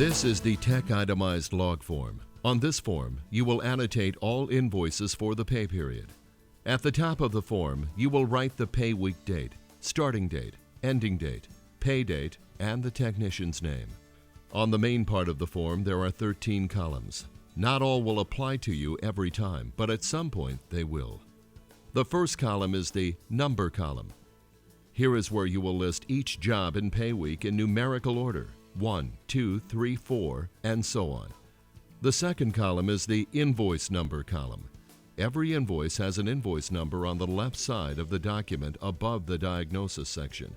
This is the Tech Itemized Log Form. On this form, you will annotate all invoices for the pay period. At the top of the form, you will write the pay week date, starting date, ending date, pay date, and the technician's name. On the main part of the form, there are 13 columns. Not all will apply to you every time, but at some point they will. The first column is the number column. Here is where you will list each job and pay week in numerical order, 1, 2, 3, 4, and so on. The second column is the invoice number column. Every invoice has an invoice number on the left side of the document above the diagnosis section.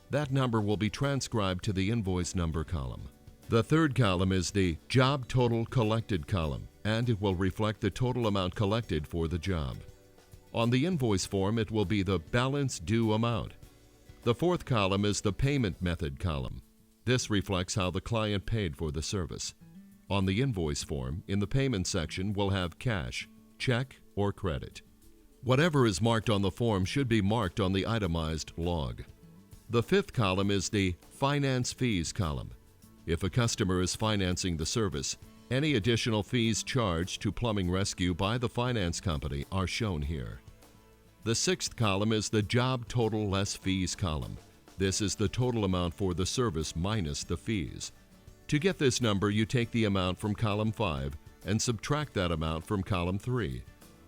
That number will be transcribed to the invoice number column. The third column is the job total collected column, and it will reflect the total amount collected for the job. On the invoice form, it will be the balance due amount. The fourth column is the payment method column. This reflects how the client paid for the service. On the invoice form, in the payment section, we'll have cash, check, or credit. Whatever is marked on the form should be marked on the itemized log. The fifth column is the finance fees column. If a customer is financing the service, any additional fees charged to Plumbing Rescue by the finance company are shown here. The sixth column is the job total less fees column. This is the total amount for the service minus the fees. To get this number, you take the amount from column 5 and subtract that amount from column 3,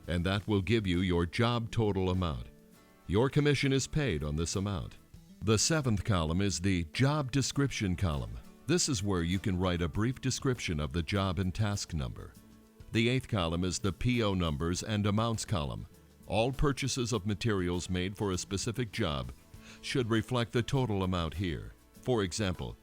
and that will give you your job total amount. Your commission is paid on this amount. The seventh column is the job description column. This is where you can write a brief description of the job and task number. The eighth column is the PO numbers and amounts column. All purchases of materials made for a specific job should reflect the total amount here. For example,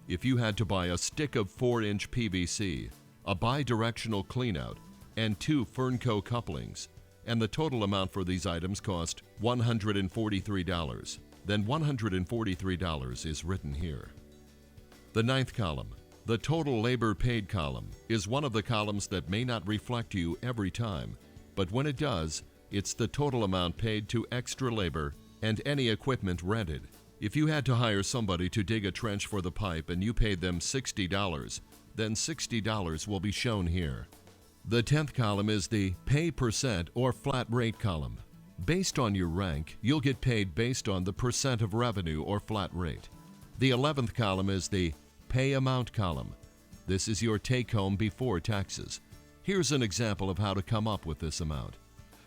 if you had to buy a stick of 4-inch PVC, a bi-directional cleanout, and 2 Fernco couplings, and the total amount for these items cost $143, then $143 is written here. The ninth column, the total labor paid column, is one of the columns that may not reflect to you every time, but when it does, it's the total amount paid to extra labor and any equipment rented. If you had to hire somebody to dig a trench for the pipe and you paid them $60, then $60 will be shown here. The 10th column is the pay percent or flat rate column. Based on your rank, you'll get paid based on the percent of revenue or flat rate. The 11th column is the pay amount column. This is your take-home before taxes. Here's an example of how to come up with this amount.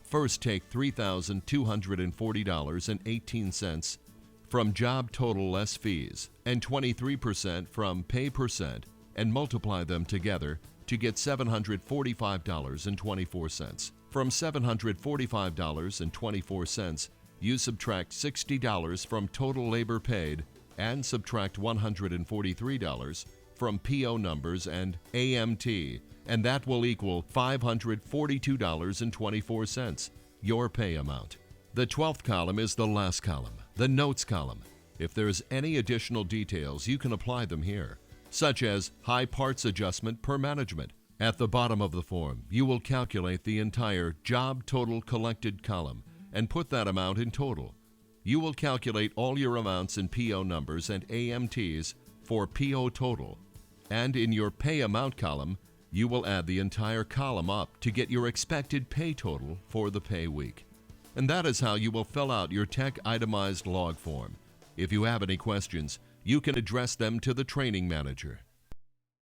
First, take $3,240.18 from job total less fees and 23% from pay percent and multiply them together to get $745.24. From $745.24, you subtract $60 from total labor paid and subtract $143 from PO numbers and AMT, and that will equal $542.24, your pay amount. The 12th column is the last column, the notes column. If there's any additional details, you can apply them here, such as high parts adjustment per management. At the bottom of the form, you will calculate the entire job total collected column and put that amount in total. You will calculate all your amounts in PO numbers and AMTs for PO total. And in your pay amount column, you will add the entire column up to get your expected pay total for the pay week. And that is how you will fill out your Tech Itemized Log Form. If you have any questions, you can address them to the training manager.